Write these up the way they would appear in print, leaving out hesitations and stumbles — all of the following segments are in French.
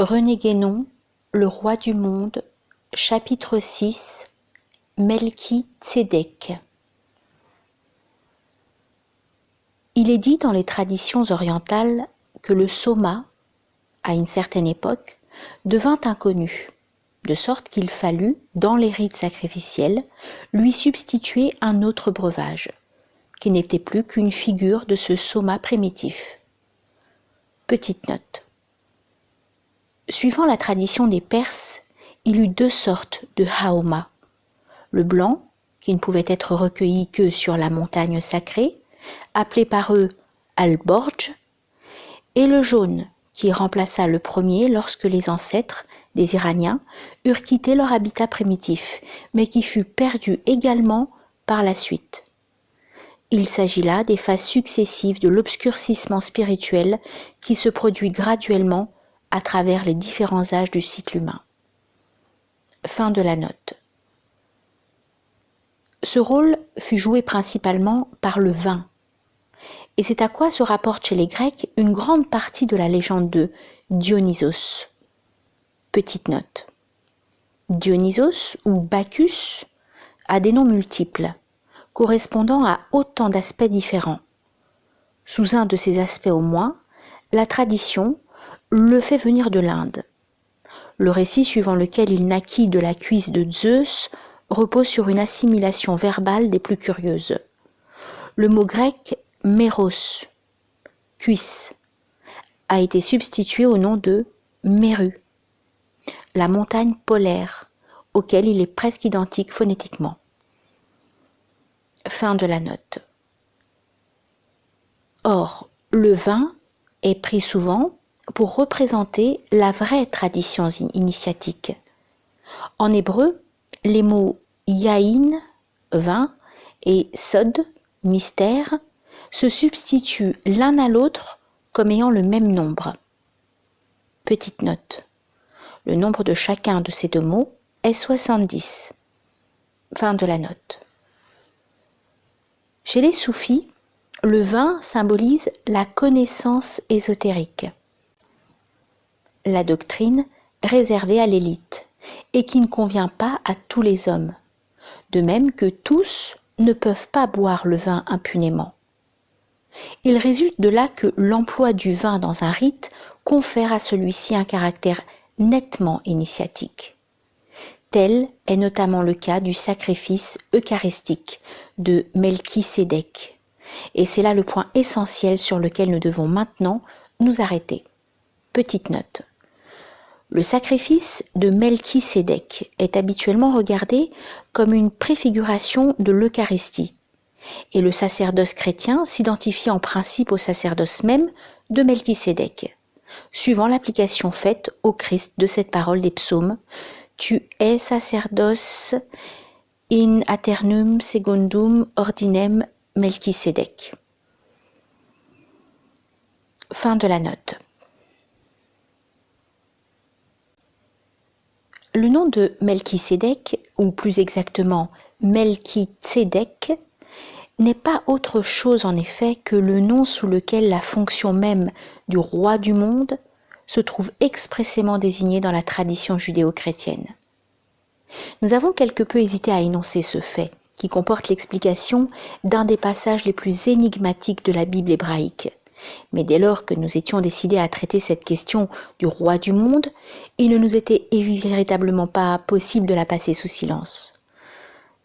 René Guénon, Le roi du monde, chapitre 6, Melchi-Tsédek. Il est dit dans les traditions orientales que le soma, à une certaine époque, devint inconnu, de sorte qu'il fallut, dans les rites sacrificiels, lui substituer un autre breuvage, qui n'était plus qu'une figure de ce soma primitif. Petite note. Suivant la tradition des Perses, il eut deux sortes de haoma. Le blanc, qui ne pouvait être recueilli que sur la montagne sacrée, appelé par eux al-Borj, et le jaune, qui remplaça le premier lorsque les ancêtres des Iraniens eurent quitté leur habitat primitif, mais qui fut perdu également par la suite. Il s'agit là des phases successives de l'obscurcissement spirituel qui se produit graduellement à travers les différents âges du cycle humain. Fin de la note. Ce rôle fut joué principalement par le vin, et c'est à quoi se rapporte chez les Grecs une grande partie de la légende de Dionysos. Petite note. Dionysos ou Bacchus a des noms multiples, correspondant à autant d'aspects différents. Sous un de ces aspects au moins, la tradition le fait venir de l'Inde. Le récit suivant lequel il naquit de la cuisse de Zeus repose sur une assimilation verbale des plus curieuses. Le mot grec méros, cuisse, a été substitué au nom de Méru, la montagne polaire, auquel il est presque identique phonétiquement. Fin de la note. Or, le vin est pris souvent pour représenter la vraie tradition initiatique. En hébreu, les mots yaïn, vin, et sod, mystère, se substituent l'un à l'autre comme ayant le même nombre. Petite note. Le nombre de chacun de ces deux mots est 70. Fin de la note. Chez les soufis, le vin symbolise la connaissance ésotérique, la doctrine réservée à l'élite et qui ne convient pas à tous les hommes, de même que tous ne peuvent pas boire le vin impunément. Il résulte de là que l'emploi du vin dans un rite confère à celui-ci un caractère nettement initiatique. Tel est notamment le cas du sacrifice eucharistique de Melchi-Sédek. Et c'est là le point essentiel sur lequel nous devons maintenant nous arrêter. Petite note. Le sacrifice de Melchi-Sédek est habituellement regardé comme une préfiguration de l'Eucharistie, et le sacerdoce chrétien s'identifie en principe au sacerdoce même de Melchi-Sédek, suivant l'application faite au Christ de cette parole des psaumes « Tu es sacerdoce in aeternum secundum ordinem Melchi-Sédek ». Fin de la note. Le nom de Melchi-Sédek, ou plus exactement Melchi-Tsédek, n'est pas autre chose en effet que le nom sous lequel la fonction même du roi du monde se trouve expressément désignée dans la tradition judéo-chrétienne. Nous avons quelque peu hésité à énoncer ce fait, qui comporte l'explication d'un des passages les plus énigmatiques de la Bible hébraïque. Mais dès lors que nous étions décidés à traiter cette question du roi du monde, il ne nous était véritablement pas possible de la passer sous silence.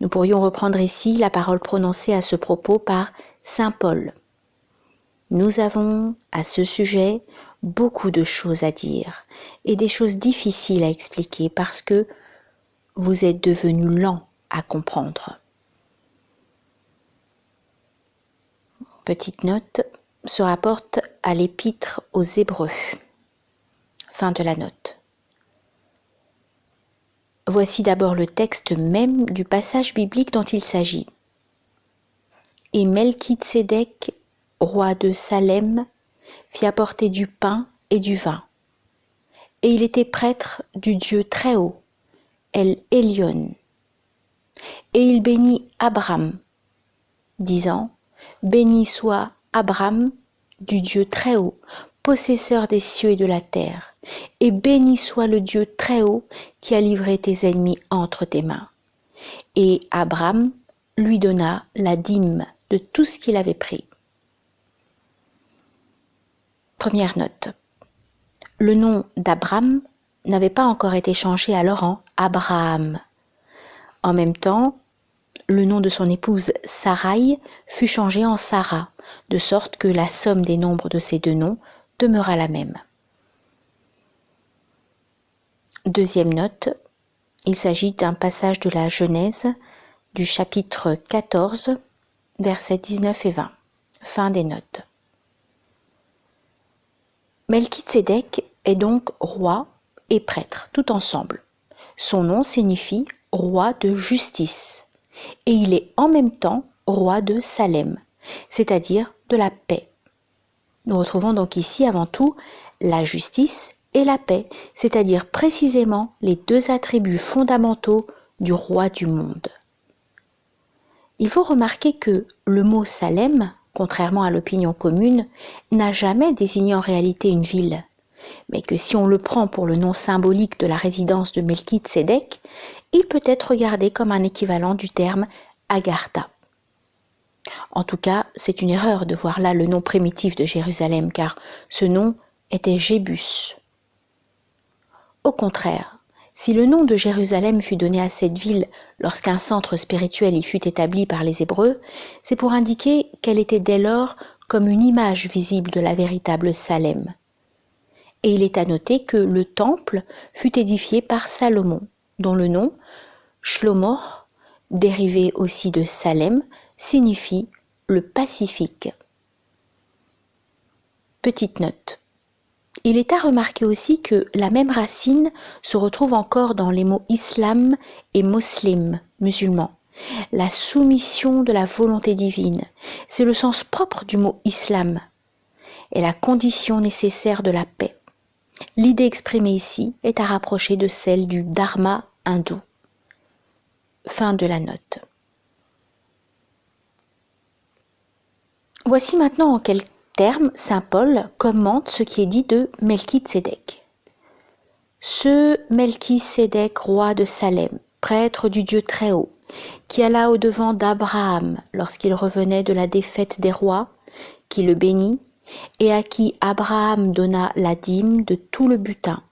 Nous pourrions reprendre ici la parole prononcée à ce propos par saint Paul. Nous avons, à ce sujet, beaucoup de choses à dire et des choses difficiles à expliquer parce que vous êtes devenus lents à comprendre. Petite note se rapporte à l'épître aux Hébreux. Fin de la note. Voici d'abord le texte même du passage biblique dont il s'agit. Et Melchi-Tsédek, roi de Salem, fit apporter du pain et du vin. Et il était prêtre du Dieu très haut, El Elyon. Et il bénit Abram, disant, béni soit Abram du Dieu très haut, possesseur des cieux et de la terre, et béni soit le Dieu très haut qui a livré tes ennemis entre tes mains. Et Abram lui donna la dîme de tout ce qu'il avait pris. Première note. Le nom d'Abram n'avait pas encore été changé alors en Abraham. En même temps, le nom de son épouse Sarai fut changé en Sarah, de sorte que la somme des nombres de ces deux noms demeura la même. Deuxième note, il s'agit d'un passage de la Genèse du chapitre 14, versets 19 et 20. Fin des notes. Melchitsédek est donc roi et prêtre tout ensemble. Son nom signifie roi de justice et il est en même temps roi de Salem, c'est-à-dire de la paix. Nous retrouvons donc ici avant tout la justice et la paix, c'est-à-dire précisément les deux attributs fondamentaux du roi du monde. Il faut remarquer que le mot Salem, contrairement à l'opinion commune, n'a jamais désigné en réalité une ville, mais que si on le prend pour le nom symbolique de la résidence de Melchitsédek, il peut être regardé comme un équivalent du terme Agartha. En tout cas, c'est une erreur de voir là le nom primitif de Jérusalem, car ce nom était Jébus. Au contraire, si le nom de Jérusalem fut donné à cette ville lorsqu'un centre spirituel y fut établi par les Hébreux, c'est pour indiquer qu'elle était dès lors comme une image visible de la véritable Salem. Et il est à noter que le temple fut édifié par Salomon, dont le nom, Shlomo, dérivé aussi de Salem, signifie le pacifique. Petite note. Il est à remarquer aussi que la même racine se retrouve encore dans les mots islam et muslim, musulman. La soumission de la volonté divine, c'est le sens propre du mot islam, est la condition nécessaire de la paix. L'idée exprimée ici est à rapprocher de celle du dharma hindou. Fin de la note. Voici maintenant en quels termes saint Paul commente ce qui est dit de Melchitsédek. Ce Melchitsédek, roi de Salem, prêtre du Dieu très haut, qui alla au-devant d'Abraham lorsqu'il revenait de la défaite des rois, qui le bénit, et à qui Abraham donna la dîme de tout le butin,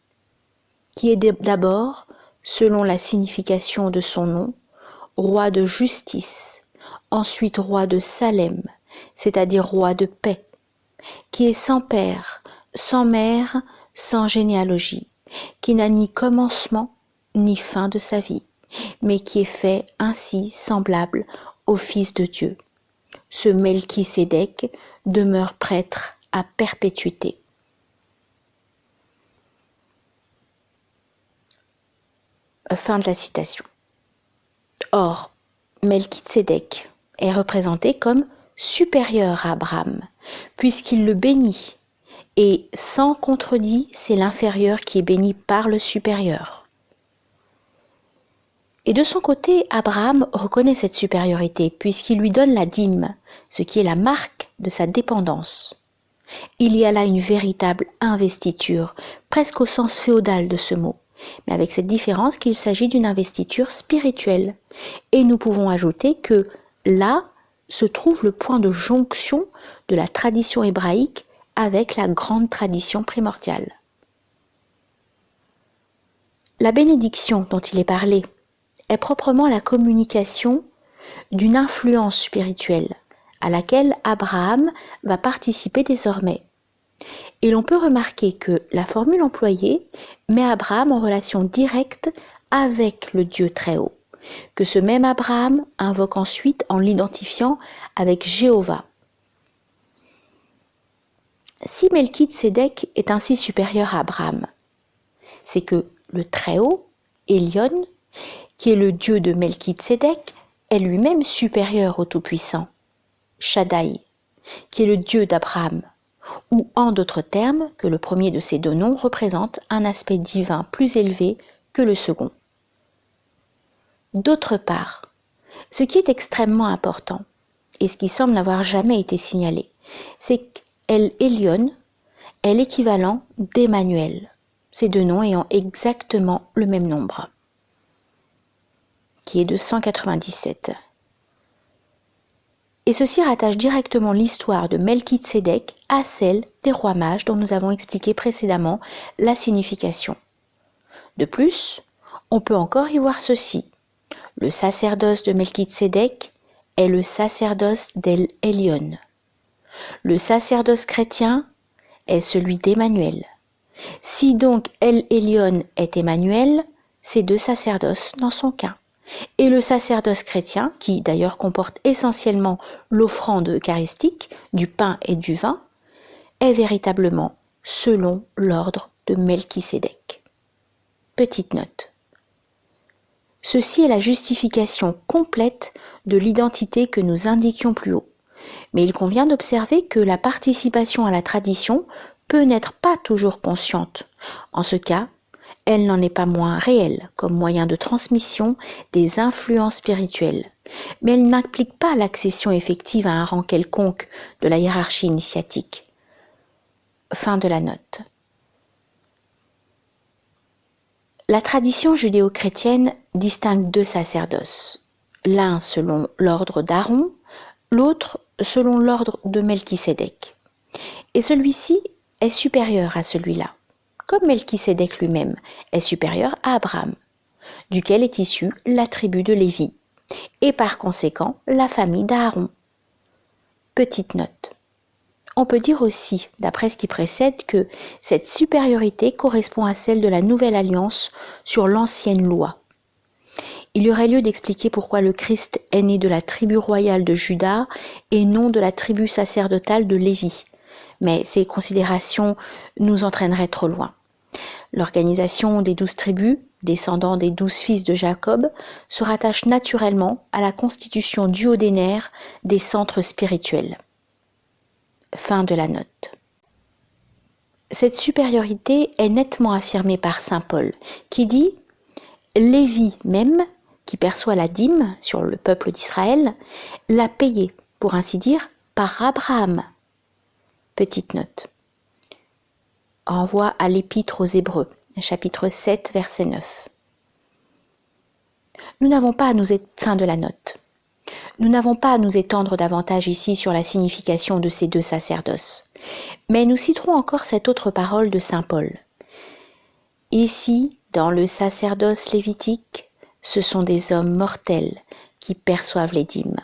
qui est d'abord, selon la signification de son nom, roi de justice, ensuite roi de Salem, c'est-à-dire roi de paix, qui est sans père, sans mère, sans généalogie, qui n'a ni commencement ni fin de sa vie, mais qui est fait ainsi semblable au Fils de Dieu. Ce Melchitsédek demeure prêtre à perpétuité. Fin de la citation. Or, Melchitsédek est représenté comme supérieur à Abraham, puisqu'il le bénit, et sans contredit, c'est l'inférieur qui est béni par le supérieur. Et de son côté, Abraham reconnaît cette supériorité, puisqu'il lui donne la dîme, ce qui est la marque de sa dépendance. Il y a là une véritable investiture, presque au sens féodal de ce mot, mais avec cette différence qu'il s'agit d'une investiture spirituelle. Et nous pouvons ajouter que là se trouve le point de jonction de la tradition hébraïque avec la grande tradition primordiale. La bénédiction dont il est parlé est proprement la communication d'une influence spirituelle à laquelle Abraham va participer désormais. Et l'on peut remarquer que la formule employée met Abraham en relation directe avec le Dieu très haut, que ce même Abraham invoque ensuite en l'identifiant avec Jéhovah. Si Melchitsédek est ainsi supérieur à Abraham, c'est que le Très-Haut, Elyon, qui est le Dieu de Melchitsédek, est lui-même supérieur au Tout-Puissant, Shaddai, qui est le Dieu d'Abraham, ou en d'autres termes, que le premier de ces deux noms représente un aspect divin plus élevé que le second. D'autre part, ce qui est extrêmement important, et ce qui semble n'avoir jamais été signalé, c'est qu'El Elyon est l'équivalent d'Emmanuel, ces deux noms ayant exactement le même nombre, qui est de 197. Et ceci rattache directement l'histoire de Melchitsédek à celle des rois mages dont nous avons expliqué précédemment la signification. De plus, on peut encore y voir ceci. Le sacerdoce de Melchitsédek est le sacerdoce d'El Elyon. Le sacerdoce chrétien est celui d'Emmanuel. Si donc El Elyon est Emmanuel, ces deux sacerdoces n'en sont qu'un. Et le sacerdoce chrétien, qui d'ailleurs comporte essentiellement l'offrande eucharistique, du pain et du vin, est véritablement selon l'ordre de Melchisédek. Petite note. Ceci est la justification complète de l'identité que nous indiquions plus haut. Mais il convient d'observer que la participation à la tradition peut n'être pas toujours consciente. En ce cas, elle n'en est pas moins réelle comme moyen de transmission des influences spirituelles, mais elle n'implique pas l'accession effective à un rang quelconque de la hiérarchie initiatique. Fin de la note. La tradition judéo-chrétienne distingue deux sacerdoces, l'un selon l'ordre d'Aaron, l'autre selon l'ordre de Melchisédek. Et celui-ci est supérieur à celui-là, comme Melchisédek lui-même est supérieur à Abraham, duquel est issue la tribu de Lévi, et par conséquent la famille d'Aaron. Petite note. On peut dire aussi, d'après ce qui précède, que cette supériorité correspond à celle de la nouvelle alliance sur l'ancienne loi. Il y aurait lieu d'expliquer pourquoi le Christ est né de la tribu royale de Juda et non de la tribu sacerdotale de Lévi. Mais ces considérations nous entraîneraient trop loin. L'organisation des 12 tribus, descendants des 12 fils de Jacob, se rattache naturellement à la constitution duodénaire des centres spirituels. Fin de la note. Cette supériorité est nettement affirmée par saint Paul, qui dit « Lévi même, qui perçoit la dîme sur le peuple d'Israël, l'a payé, pour ainsi dire, par Abraham. » Petite note. Renvoi à l'Épître aux Hébreux, chapitre 7, verset 9. Nous n'avons pas à nous fin de la note. Nous n'avons pas à nous étendre davantage ici sur la signification de ces deux sacerdoces, mais nous citerons encore cette autre parole de saint Paul. Ici, dans le sacerdoce lévitique, ce sont des hommes mortels qui perçoivent les dîmes.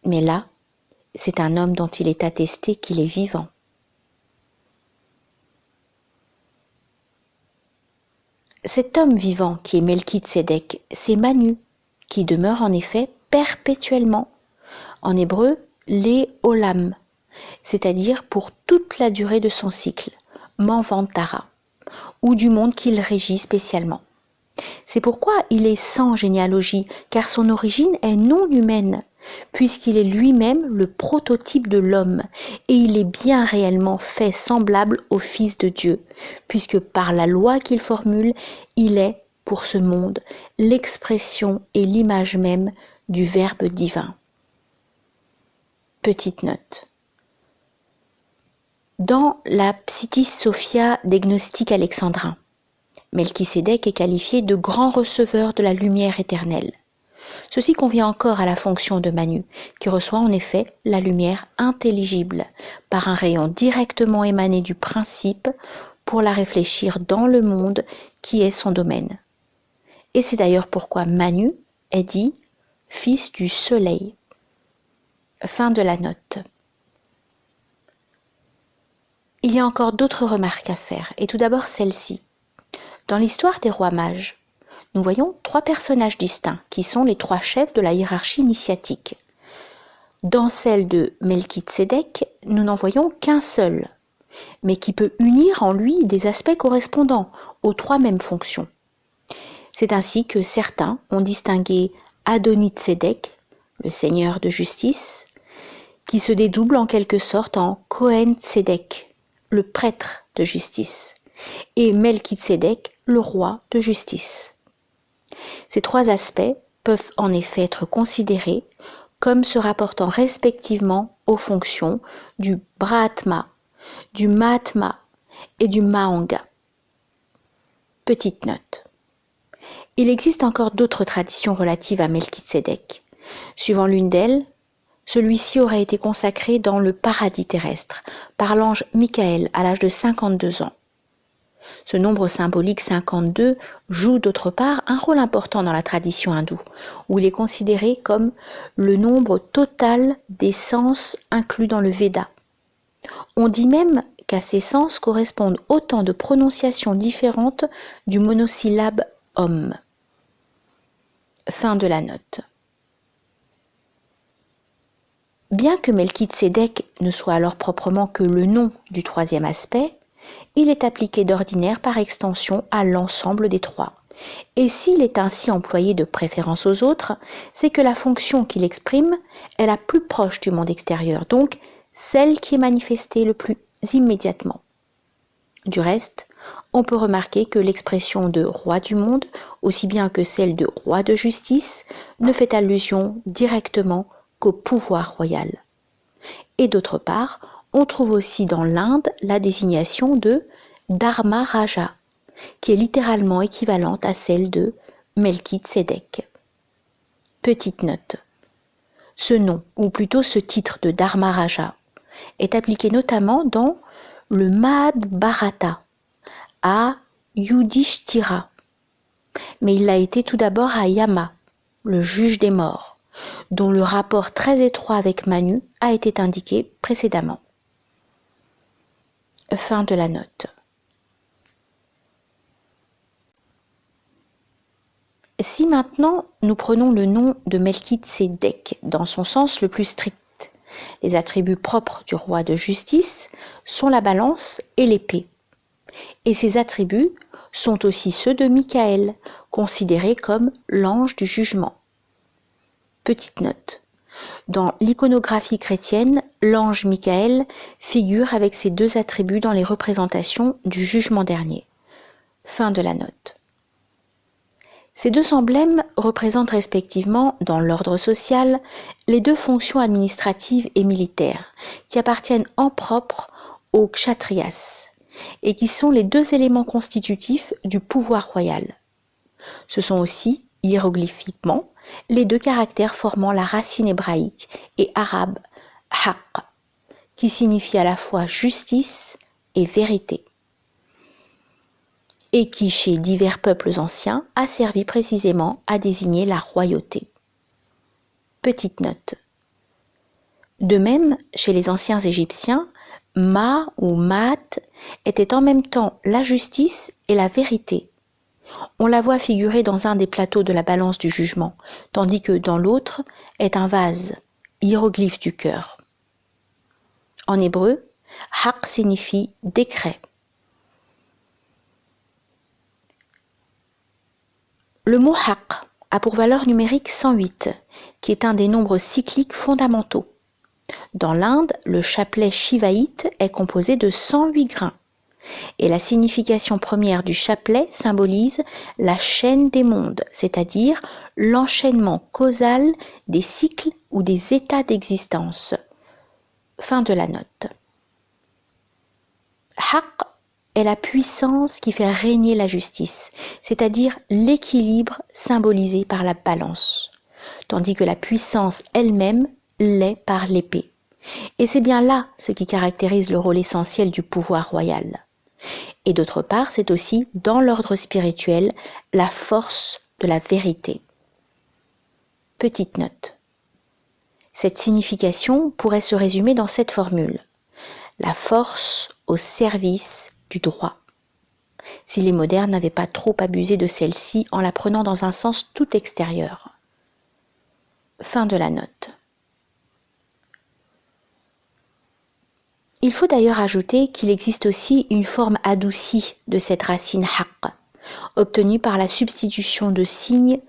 Mais là, c'est un homme dont il est attesté qu'il est vivant. Cet homme vivant qui est Melchitsédek, c'est Manu, qui demeure en effet perpétuellement. En hébreu, les olam, c'est-à-dire pour toute la durée de son cycle, manvantara, ou du monde qu'il régit spécialement. C'est pourquoi il est sans généalogie, car son origine est non humaine, puisqu'il est lui-même le prototype de l'homme, et il est bien réellement fait semblable au Fils de Dieu, puisque par la loi qu'il formule, il est, pour ce monde, l'expression et l'image même du Verbe divin. Petite note. Dans la Psitis Sophia des gnostiques alexandrins, Melchisédek est qualifié de grand receveur de la lumière éternelle. Ceci convient encore à la fonction de Manu, qui reçoit en effet la lumière intelligible par un rayon directement émané du principe pour la réfléchir dans le monde qui est son domaine. Et c'est d'ailleurs pourquoi Manu est dit « fils du soleil ». Fin de la note. Il y a encore d'autres remarques à faire, et tout d'abord celle-ci. Dans l'histoire des rois mages, nous voyons 3 personnages distincts qui sont les 3 chefs de la hiérarchie initiatique. Dans celle de Melchitsédek, nous n'en voyons qu'un seul, mais qui peut unir en lui des aspects correspondants aux 3 mêmes fonctions. C'est ainsi que certains ont distingué Adonitsédek, le seigneur de justice, qui se dédouble en quelque sorte en Kohen Tsédek, le prêtre de justice, et Melchitsédek, le roi de justice. Ces 3 aspects peuvent en effet être considérés comme se rapportant respectivement aux fonctions du Brahma, du Mahatma et du Mahanga. Petite note. Il existe encore d'autres traditions relatives à Melchizedek. Suivant l'une d'elles, celui-ci aurait été consacré dans le paradis terrestre par l'ange Michael à l'âge de 52 ans. Ce nombre symbolique 52 joue d'autre part un rôle important dans la tradition hindoue, où il est considéré comme le nombre total des sens inclus dans le Veda. On dit même qu'à ces sens correspondent autant de prononciations différentes du monosyllabe Om. Fin de la note. Bien que Melchizedek ne soit alors proprement que le nom du troisième aspect, il est appliqué d'ordinaire par extension à l'ensemble des trois. Et s'il est ainsi employé de préférence aux autres, c'est que la fonction qu'il exprime est la plus proche du monde extérieur, donc celle qui est manifestée le plus immédiatement. Du reste, on peut remarquer que l'expression de roi du monde, aussi bien que celle de roi de justice, ne fait allusion directement qu'au pouvoir royal. Et d'autre part, on trouve aussi dans l'Inde la désignation de Dharma Raja, qui est littéralement équivalente à celle de Melchizedek. Petite note. Ce nom, ou plutôt ce titre de Dharma Raja, est appliqué notamment dans le Mahabharata à Yudhishthira, mais il l'a été tout d'abord à Yama, le juge des morts, dont le rapport très étroit avec Manu a été indiqué précédemment. Fin de la note. Si maintenant nous prenons le nom de Melchizedek dans son sens le plus strict, les attributs propres du roi de justice sont la balance et l'épée. Et ces attributs sont aussi ceux de Michael, considéré comme l'ange du jugement. Petite note. Dans l'iconographie chrétienne, l'ange Michael figure avec ces deux attributs dans les représentations du jugement dernier. Fin de la note. Ces deux emblèmes représentent respectivement, dans l'ordre social, les deux fonctions administratives et militaires qui appartiennent en propre aux kshatriyas et qui sont les deux éléments constitutifs du pouvoir royal. Ce sont aussi, hiéroglyphiquement, les deux caractères formant la racine hébraïque et arabe haqq, qui signifie à la fois justice et vérité, et qui, chez divers peuples anciens, a servi précisément à désigner la royauté. Petite note. De même, chez les anciens Égyptiens, Ma ou Maat était en même temps la justice et la vérité. On la voit figurer dans un des plateaux de la balance du jugement, tandis que dans l'autre est un vase, hiéroglyphe du cœur. En hébreu, Haq signifie décret. Le mot Haq a pour valeur numérique 108, qui est un des nombres cycliques fondamentaux. Dans l'Inde, le chapelet shivaïte est composé de 108 grains. Et la signification première du chapelet symbolise la chaîne des mondes, c'est-à-dire l'enchaînement causal des cycles ou des états d'existence. Fin de la note. Haq est la puissance qui fait régner la justice, c'est-à-dire l'équilibre symbolisé par la balance, tandis que la puissance elle-même l'est par l'épée. Et c'est bien là ce qui caractérise le rôle essentiel du pouvoir royal. Et d'autre part, c'est aussi, dans l'ordre spirituel, la force de la vérité. Petite note. Cette signification pourrait se résumer dans cette formule. La force au service du droit. Si les modernes n'avaient pas trop abusé de celle-ci en la prenant dans un sens tout extérieur. Fin de la note. Il faut d'ailleurs ajouter qu'il existe aussi une forme adoucie de cette racine haqq, obtenue par la substitution du signe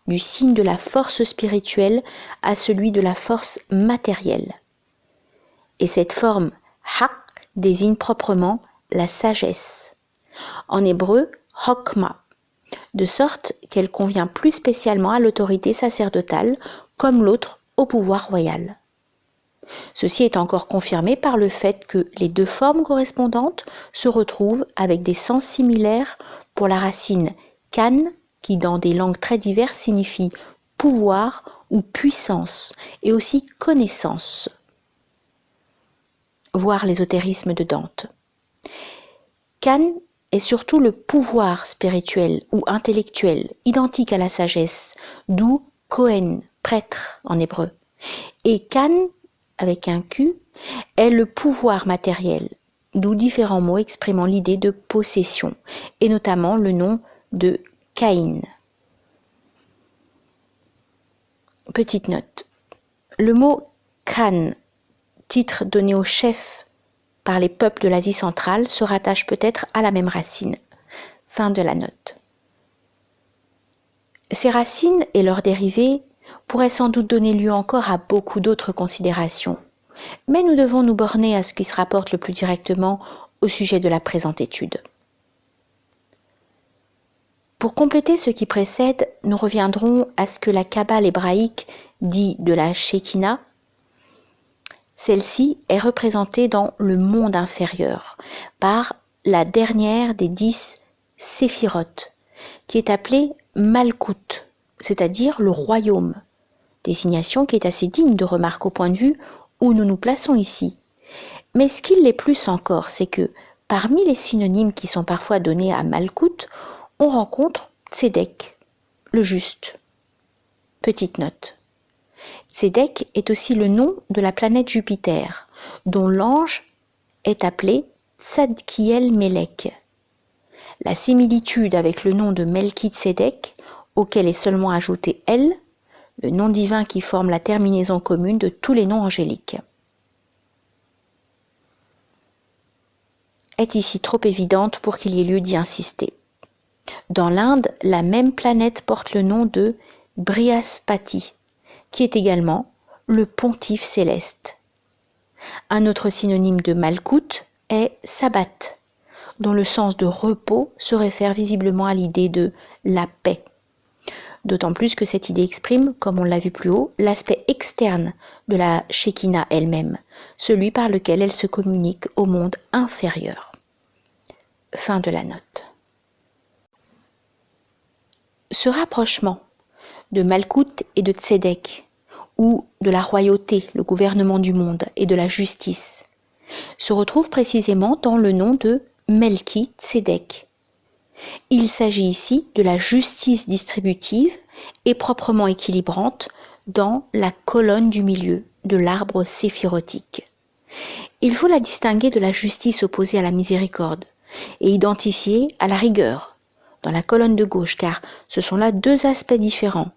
de la force spirituelle à celui de la force matérielle. Et cette forme haqq désigne proprement la sagesse. En hébreu, hokma, de sorte qu'elle convient plus spécialement à l'autorité sacerdotale comme l'autre au pouvoir royal. Ceci est encore confirmé par le fait que les deux formes correspondantes se retrouvent avec des sens similaires pour la racine kan, qui dans des langues très diverses signifie pouvoir ou puissance, et aussi connaissance. Voir l'ésotérisme de Dante. Kan est surtout le pouvoir spirituel ou intellectuel, identique à la sagesse, d'où Kohen, prêtre en hébreu. Et Kan, avec un Q, est le pouvoir matériel, d'où différents mots exprimant l'idée de possession, et notamment le nom de Caïn. Petite note. Le mot Khan, titre donné au chef par les peuples de l'Asie centrale, se rattache peut-être à la même racine. Fin de la note. Ces racines et leurs dérivés pourraient sans doute donner lieu encore à beaucoup d'autres considérations, mais nous devons nous borner à ce qui se rapporte le plus directement au sujet de la présente étude. Pour compléter ce qui précède, nous reviendrons à ce que la Kabbale hébraïque dit de la Shekinah. Celle-ci est représentée dans le monde inférieur par la dernière des 10 séphirotes, qui est appelée Malkout, c'est-à-dire le royaume, désignation qui est assez digne de remarque au point de vue où nous nous plaçons ici. Mais ce qui l'est plus encore, c'est que parmi les synonymes qui sont parfois donnés à Malkout, on rencontre Tzedek, le juste. Petite note. Tzedek est aussi le nom de la planète Jupiter, dont l'ange est appelé Tzadkiel Melek. La similitude avec le nom de Melki-Tzedek, auquel est seulement ajouté El, le nom divin qui forme la terminaison commune de tous les noms angéliques, est ici trop évidente pour qu'il y ait lieu d'y insister. Dans l'Inde, la même planète porte le nom de Brihaspati, qui est également le pontife céleste. Un autre synonyme de Malkout est Sabbat, dont le sens de repos se réfère visiblement à l'idée de la paix. D'autant plus que cette idée exprime, comme on l'a vu plus haut, l'aspect externe de la Shekinah elle-même, celui par lequel elle se communique au monde inférieur. Fin de la note. Ce rapprochement de Malkout et de Tzedek, ou de la royauté, le gouvernement du monde, et de la justice, se retrouve précisément dans le nom de Melki-Tzedek. Il s'agit ici de la justice distributive et proprement équilibrante dans la colonne du milieu de l'arbre séphirotique. Il faut la distinguer de la justice opposée à la miséricorde et identifiée à la rigueur dans la colonne de gauche, car ce sont là deux aspects différents.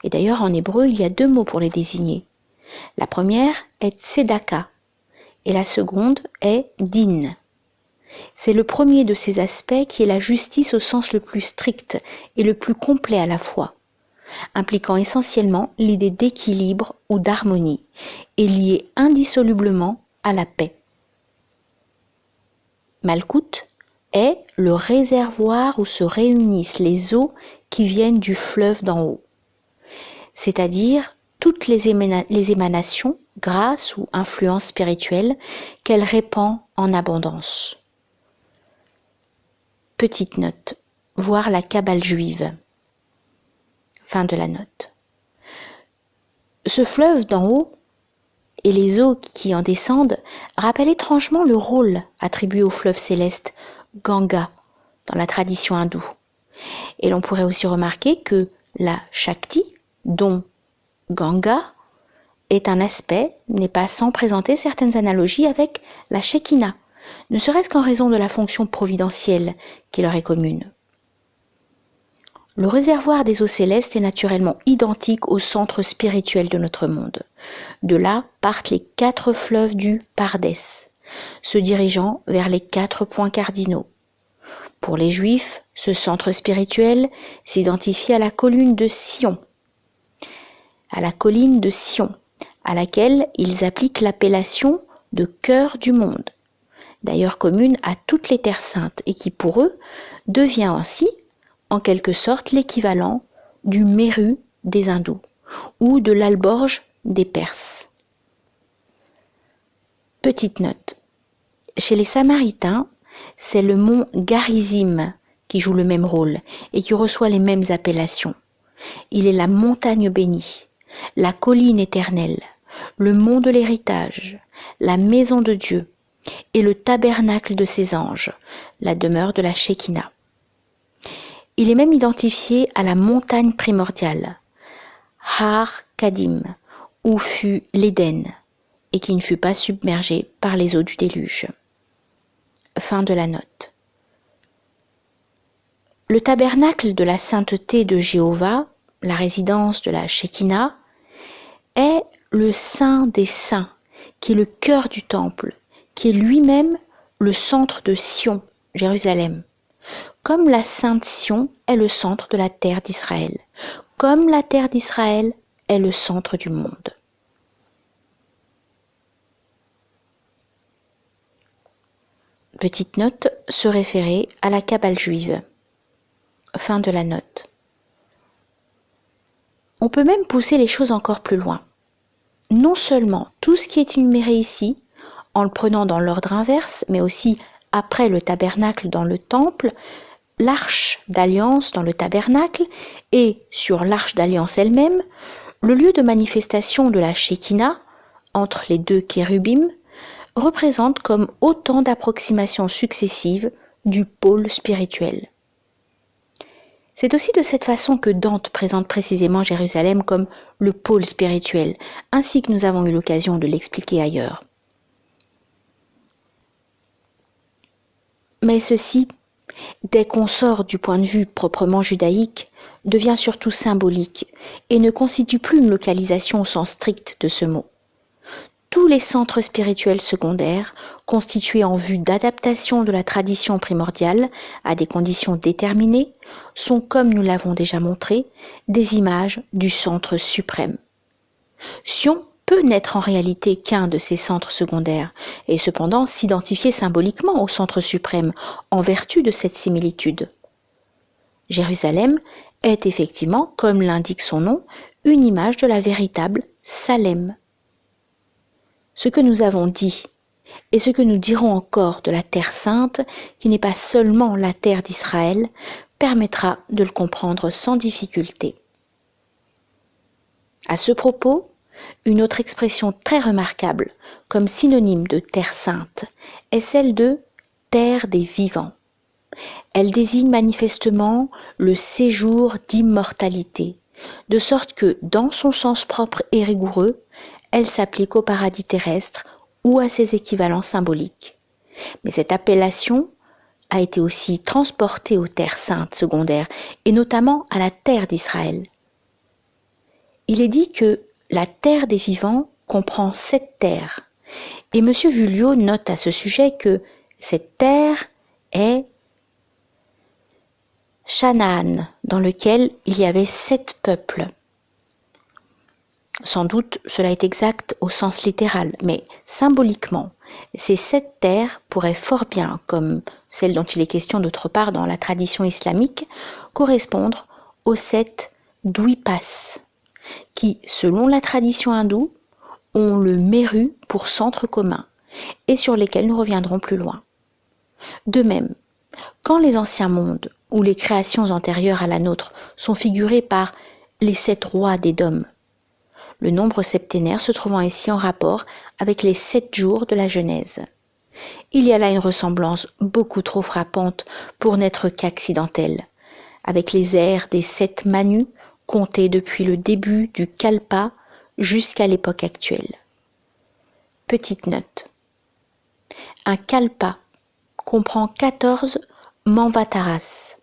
Et d'ailleurs, en hébreu, il y a deux mots pour les désigner. La première est tzedaka et la seconde est din. C'est le premier de ces aspects qui est la justice au sens le plus strict et le plus complet à la fois, impliquant essentiellement l'idée d'équilibre ou d'harmonie et liée indissolublement à la paix. Malkout est le réservoir où se réunissent les eaux qui viennent du fleuve d'en haut, c'est-à-dire toutes les émanations, grâce ou influences spirituelles qu'elle répand en abondance. Petite note, voir la Kabbale juive. Fin de la note. Ce fleuve d'en haut et les eaux qui en descendent rappellent étrangement le rôle attribué au fleuve céleste Ganga dans la tradition hindoue. Et l'on pourrait aussi remarquer que la Shakti, dont Ganga, est un aspect, n'est pas sans présenter certaines analogies avec la Shekinah, ne serait-ce qu'en raison de la fonction providentielle qui leur est commune. Le réservoir des eaux célestes est naturellement identique au centre spirituel de notre monde. De là partent les 4 fleuves du Pardès, se dirigeant vers les 4 points cardinaux. Pour les Juifs, ce centre spirituel s'identifie à la colline de Sion, à laquelle ils appliquent l'appellation de cœur du monde, d'ailleurs commune à toutes les terres saintes et qui pour eux devient ainsi en quelque sorte l'équivalent du Méru des hindous ou de l'Alborge des Perses. Petite note. Chez les Samaritains, c'est le mont Garizim qui joue le même rôle et qui reçoit les mêmes appellations. Il est la montagne bénie, la colline éternelle, le mont de l'héritage, la maison de Dieu et le tabernacle de ses anges, la demeure de la Shekinah. Il est même identifié à la montagne primordiale, Har Kadim, où fut l'Éden, et qui ne fut pas submergé par les eaux du déluge. Fin de la note. Le tabernacle de la sainteté de Jéhovah, la résidence de la Shekinah, est le Saint des Saints, qui est le cœur du temple, qui est lui-même le centre de Sion, Jérusalem. Comme la Sainte Sion est le centre de la terre d'Israël, comme la terre d'Israël est le centre du monde. Petite note, se référer à la Kabbale juive. Fin de la note. On peut même pousser les choses encore plus loin. Non seulement tout ce qui est énuméré ici, en le prenant dans l'ordre inverse, mais aussi après le tabernacle dans le temple, l'arche d'alliance dans le tabernacle et sur l'arche d'alliance elle-même, le lieu de manifestation de la Shekinah entre les deux kérubim représente comme autant d'approximations successives du pôle spirituel. C'est aussi de cette façon que Dante présente précisément Jérusalem comme le pôle spirituel, ainsi que nous avons eu l'occasion de l'expliquer ailleurs. Mais ceci, dès qu'on sort du point de vue proprement judaïque, devient surtout symbolique et ne constitue plus une localisation au sens strict de ce mot. Tous les centres spirituels secondaires, constitués en vue d'adaptation de la tradition primordiale à des conditions déterminées, sont, comme nous l'avons déjà montré, des images du centre suprême. Sion peut n'être en réalité qu'un de ces centres secondaires, et cependant s'identifier symboliquement au centre suprême en vertu de cette similitude. Jérusalem est effectivement, comme l'indique son nom, une image de la véritable Salem. Ce que nous avons dit et ce que nous dirons encore de la Terre sainte, qui n'est pas seulement la terre d'Israël, permettra de le comprendre sans difficulté. À ce propos, une autre expression très remarquable comme synonyme de Terre sainte est celle de Terre des vivants. Elle désigne manifestement le séjour d'immortalité, de sorte que, dans son sens propre et rigoureux, elle s'applique au paradis terrestre ou à ses équivalents symboliques. Mais cette appellation a été aussi transportée aux terres saintes secondaires et notamment à la terre d'Israël. Il est dit que la terre des vivants comprend 7 terres et M. Vuillot note à ce sujet que cette terre est Chanaan, dans lequel il y avait 7 peuples. Sans doute cela est exact au sens littéral, mais symboliquement, ces 7 terres pourraient fort bien, comme celle dont il est question d'autre part dans la tradition islamique, correspondre aux 7 dvipas, qui, selon la tradition hindoue, ont le Meru pour centre commun, et sur lesquels nous reviendrons plus loin. De même, quand les anciens mondes, ou les créations antérieures à la nôtre, sont figurés par les 7 rois d'Édom, le nombre septénaire se trouvant ici en rapport avec les 7 jours de la Genèse. Il y a là une ressemblance beaucoup trop frappante pour n'être qu'accidentelle, avec les ères des 7 Manus comptés depuis le début du Kalpa jusqu'à l'époque actuelle. Petite note. Un Kalpa comprend 14 Manvataras.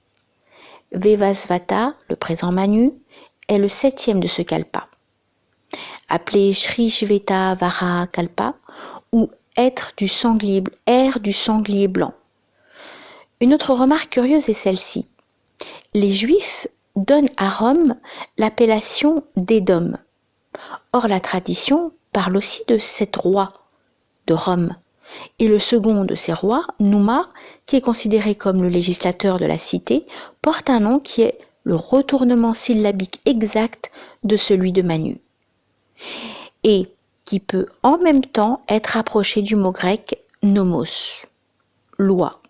Vevasvata, le présent Manu, est le 7e de ce Kalpa. Appelé Shri Shveta Vara Kalpa, ou ère du sanglier blanc. Une autre remarque curieuse est celle-ci. Les Juifs donnent à Rome l'appellation d'Édom. Or la tradition parle aussi de 7 rois de Rome. Et le second de ces rois, Nouma, qui est considéré comme le législateur de la cité, porte un nom qui est le retournement syllabique exact de celui de Manu. Et qui peut en même temps être rapproché du mot grec nomos, loi.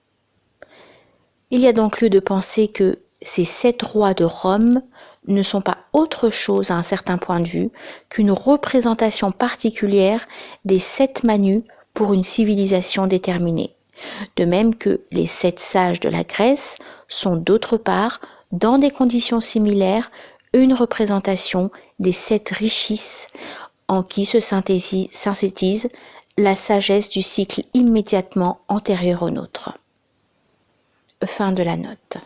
Il y a donc lieu de penser que ces 7 rois de Rome ne sont pas autre chose à un certain point de vue qu'une représentation particulière des 7 manus pour une civilisation déterminée. De même que les 7 sages de la Grèce sont d'autre part, dans des conditions similaires, une représentation des 7 richisses en qui se synthétise la sagesse du cycle immédiatement antérieur au nôtre. Fin de la note.